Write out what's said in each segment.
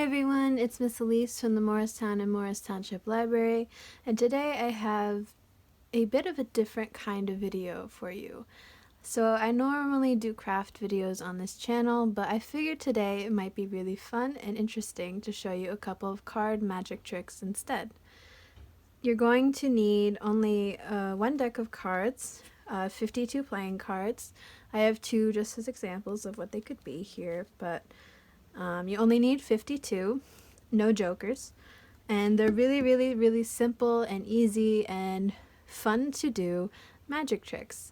everyone, it's Miss Elise from the Morristown and Morris Township Library, and today I have a bit of a different kind of video for you. So I normally do craft videos on this channel, but I figured today it might be really fun and interesting to show you a couple of card magic tricks instead. You're going to need only one deck of cards, 52 playing cards. I have two just as examples of what they could be here, but you only need 52, no jokers, and they're really simple and easy and fun to do magic tricks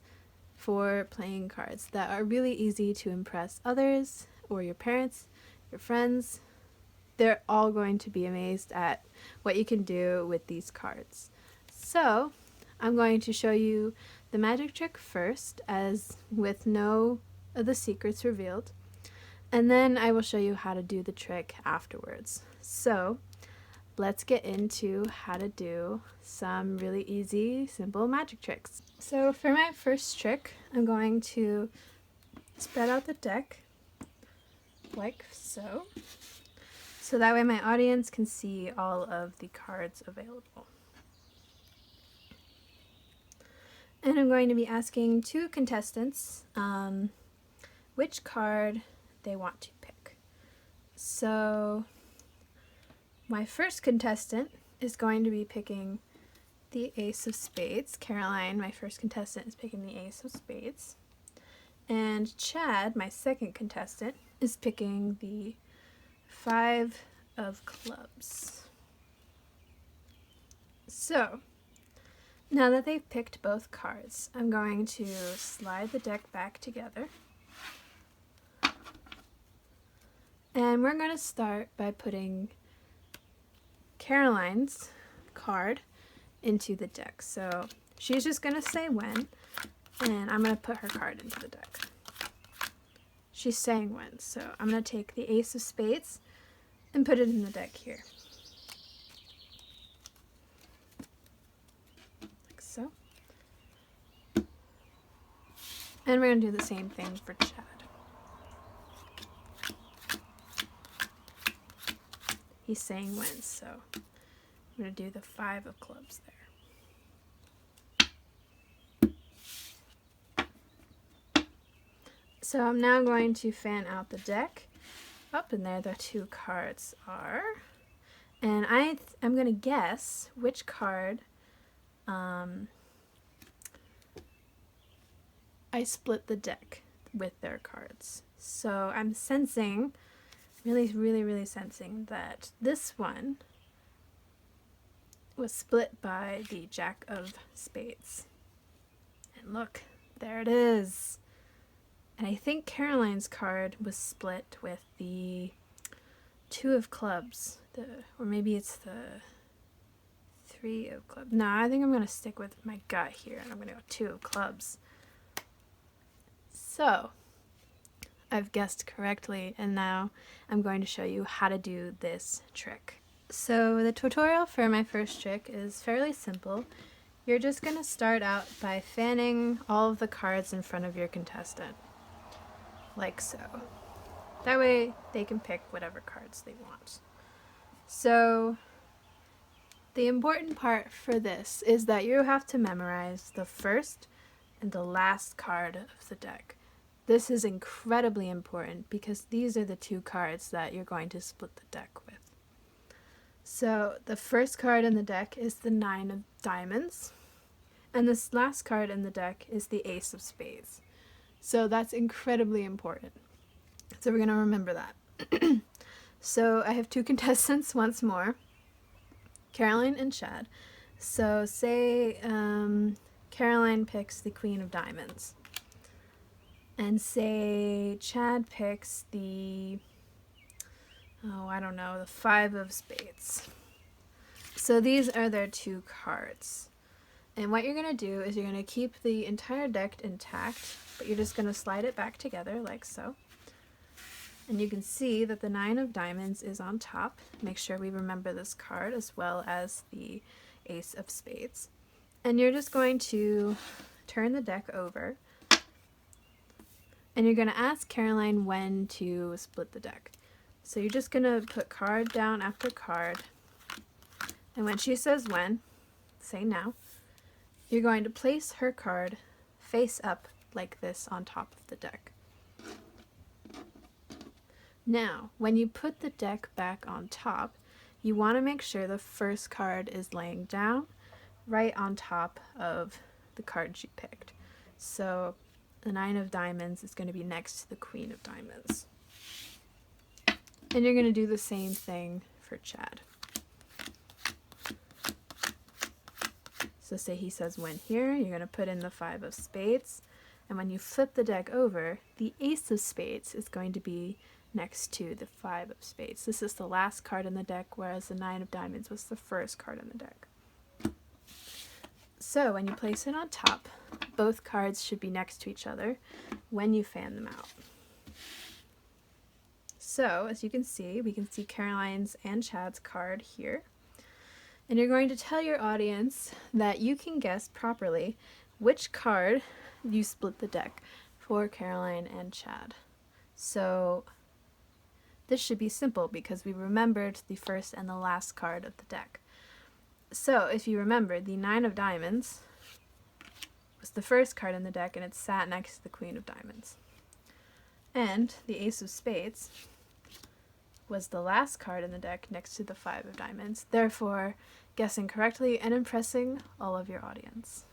for playing cards that are really easy to impress others or your parents, your friends. They're all going to be amazed at what you can do with these cards. So I'm going to show you the magic trick first, as with no of the secrets revealed. And then I will show you how to do the trick afterwards. So let's get into how to do some really easy, simple magic tricks. So for my first trick, I'm going to spread out the deck like so. So that way my audience can see all of the cards available. And I'm going to be asking two contestants which card they want to pick. So my first contestant is going to be picking the Ace of Spades. Caroline, my first contestant, is picking the Ace of Spades. And Chad, my second contestant, is picking the Five of Clubs. So now that they've picked both cards, I'm going to slide the deck back together. And we're going to start by putting Caroline's card into the deck. So she's just going to say when, and I'm going to put her card into the deck. She's saying when, so I'm going to take the Ace of Spades and put it in the deck here. Like so. And we're going to do the same thing for Chad. He's saying when, so I'm going to do the Five of Clubs there. So I'm now going to fan out the deck. Up in there, the two cards are. And I'm going to guess which card I split the deck with their cards. So I'm sensing, really sensing that this one was split by the Jack of Spades. And look, there it is. And I think Caroline's card was split with the Two of Clubs, or maybe it's the Three of Clubs. No, I think I'm going to stick with my gut here, and I'm going to go Two of Clubs. So I've guessed correctly, and now I'm going to show you how to do this trick. So the tutorial for my first trick is fairly simple. You're just going to start out by fanning all of the cards in front of your contestant, like so. That way they can pick whatever cards they want. So the important part for this is that you have to memorize the first and the last card of the deck. This is incredibly important because these are the two cards that you're going to split the deck with. So the first card in the deck is the Nine of Diamonds, and this last card in the deck is the Ace of Spades. So that's incredibly important. So we're going to remember that. So I have two contestants once more, Caroline and Chad. So say Caroline picks the Queen of Diamonds. And say Chad picks the, the Five of Spades. So these are their two cards. And what you're going to do is you're going to keep the entire deck intact, but you're just going to slide it back together like so. And you can see that the Nine of Diamonds is on top. Make sure we remember this card as well as the Ace of Spades. And you're just going to turn the deck over. And you're going to ask Caroline when to split the deck. So you're just going to put card down after card. And when she says when, say now, you're going to place her card face up like this on top of the deck. Now, when you put the deck back on top, you want to make sure the first card is laying down right on top of the card you picked. So the 9 of diamonds is going to be next to the Queen of diamonds. And you're going to do the same thing for Chad. So say he says when here, you're going to put in the 5 of spades. And when you flip the deck over, the ace of spades is going to be next to the 5 of spades. This is the last card in the deck, whereas the 9 of diamonds was the first card in the deck. So when you place it on top, both cards should be next to each other when you fan them out. So as you can see, we can see Caroline's and Chad's card here. And you're going to tell your audience that you can guess properly which card you split the deck for Caroline and Chad. So this should be simple because we remembered the first and the last card of the deck. So if you remember, the 9 of diamonds was the first card in the deck and it sat next to the Queen of diamonds. And the ace of spades was the last card in the deck next to the 5 of diamonds, therefore guessing correctly and impressing all of your audience.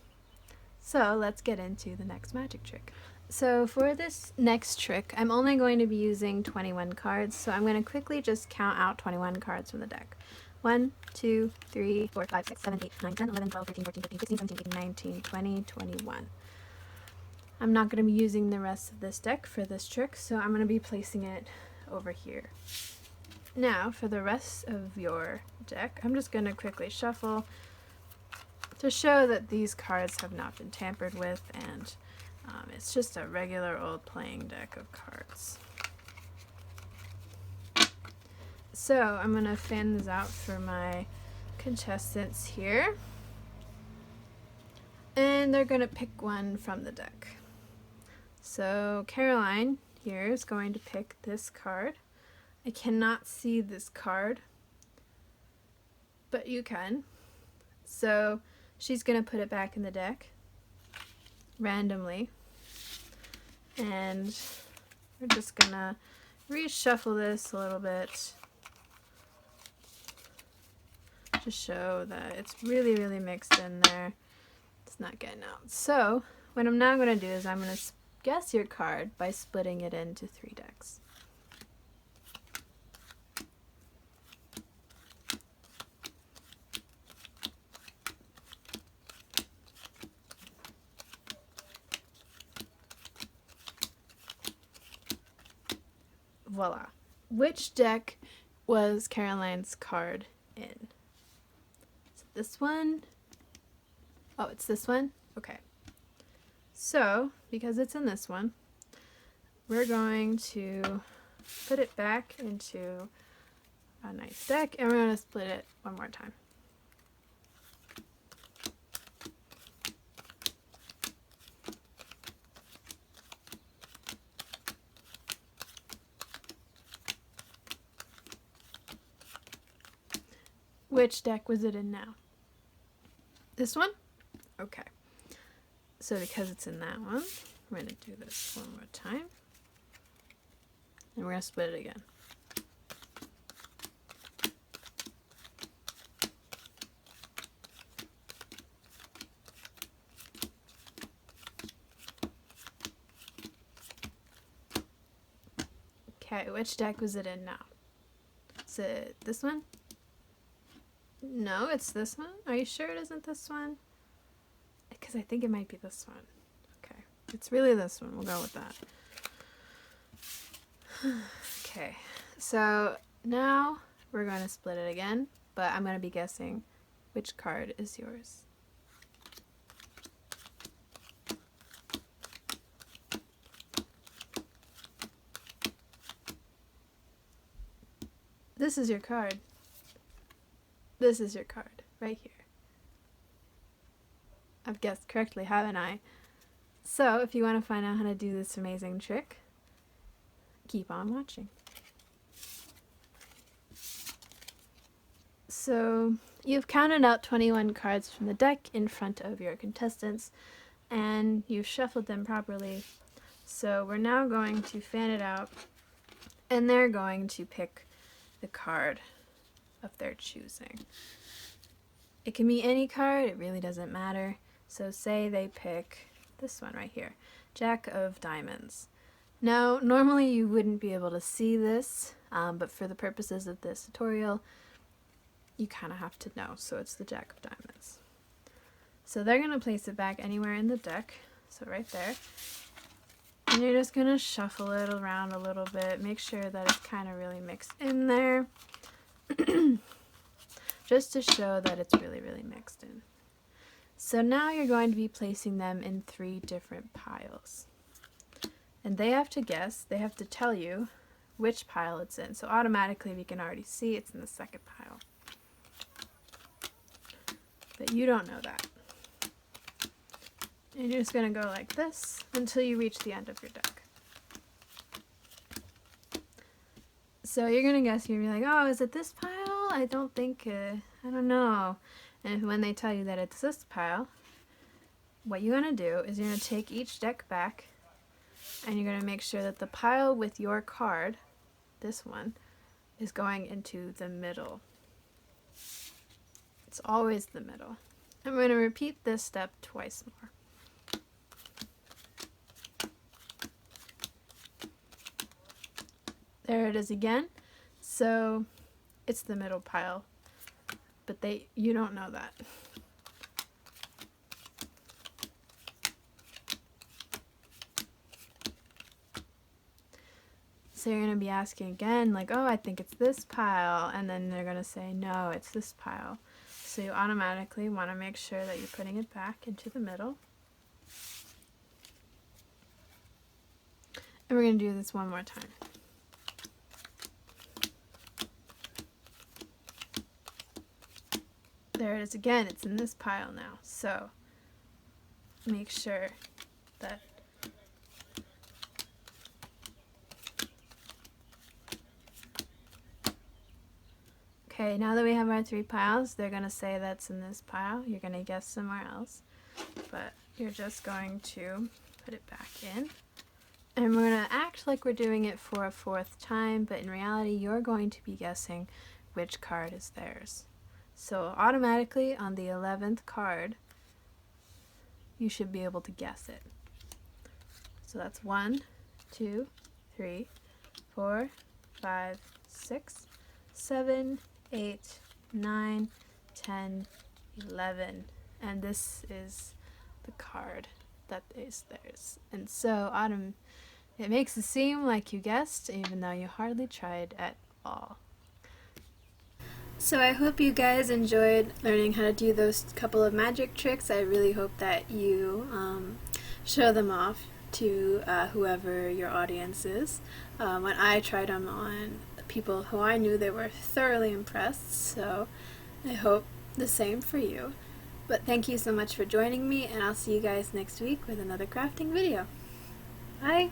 So let's get into the next magic trick. So for this next trick, I'm only going to be using 21 cards, so I'm going to quickly just count out 21 cards from the deck. 1, 2, 3, 4, 5, 6, 7, 8, 9, 10, 11, 12, 13, 14, 15, 16, 17, 18, 19, 20, 21. I'm not going to be using the rest of this deck for this trick, so I'm going to be placing it over here. Now, for the rest of your deck, I'm just going to quickly shuffle to show that these cards have not been tampered with, and it's just a regular old playing deck of cards. So I'm going to fan this out for my contestants here. And they're going to pick one from the deck. So Caroline here is going to pick this card. I cannot see this card, but you can. So she's going to put it back in the deck randomly. And we're just going to reshuffle this a little bit to show that it's really, really mixed in there. It's not getting out. So what I'm now going to do is I'm going to guess your card by splitting it into 3 decks. Voila. Which deck was Caroline's card in? Is it this one? Oh, it's this one? Okay. So, because it's in this one, we're going to put it back into a nice deck, and we're going to split it one more time. Which deck was it in now? This one? Okay. So because it's in that one, we're going to do this one more time. And we're going to split it again. Okay, which deck was it in now? Is it this one? No, it's this one. Are you sure it isn't this one? Because I think it might be this one. Okay, it's really this one. We'll go with that. Okay, so now we're going to split it again, but I'm going to be guessing which card is yours. This is your card. This is your card, right here. I've guessed correctly, haven't I? So, if you want to find out how to do this amazing trick, keep on watching. So you've counted out 21 cards from the deck in front of your contestants, and you've shuffled them properly. So we're now going to fan it out, and they're going to pick the card of their choosing. It can be any card, it really doesn't matter. So say they pick this one right here, Jack of Diamonds. Now, normally you wouldn't be able to see this, but for the purposes of this tutorial, you kind of have to know. So it's the Jack of Diamonds. So they're going to place it back anywhere in the deck, so right there. And you're just going to shuffle it around a little bit, make sure that it's kind of really mixed in there, just to show that it's really, really mixed in. So now you're going to be placing them in 3 different piles. And they have to guess, they have to tell you which pile it's in. So automatically we can already see it's in the second pile. But you don't know that. And you're just going to go like this until you reach the end of your deck. So you're going to guess, you're going to be like, oh, is it this pile? I don't think, I don't know. And when they tell you that it's this pile, what you're going to do is you're going to take each deck back, and you're going to make sure that the pile with your card, this one, is going into the middle. It's always the middle. I'm going to repeat this step twice more. There it is again. So it's the middle pile, but you don't know that. So you're going to be asking again, like, oh, I think it's this pile, and then they're going to say, no, it's this pile. So you automatically want to make sure that you're putting it back into the middle. And we're going to do this one more time. There it is again, it's in this pile now. So make sure that okay, now that we have our 3 piles, they're going to say that's in this pile. You're going to guess somewhere else, but you're just going to put it back in. And we're going to act like we're doing it for a 4th time, but in reality, you're going to be guessing which card is theirs. So automatically on the 11th card, you should be able to guess it. So that's 1, 2, 3, 4, 5, 6, 7, 8, 9, 10, 11. And this is the card that is theirs. And so it makes it seem like you guessed, even though you hardly tried at all. So I hope you guys enjoyed learning how to do those couple of magic tricks. I really hope that you show them off to whoever your audience is. When I tried them on people who I knew, they were thoroughly impressed, so I hope the same for you. But thank you so much for joining me, and I'll see you guys next week with another crafting video. Bye!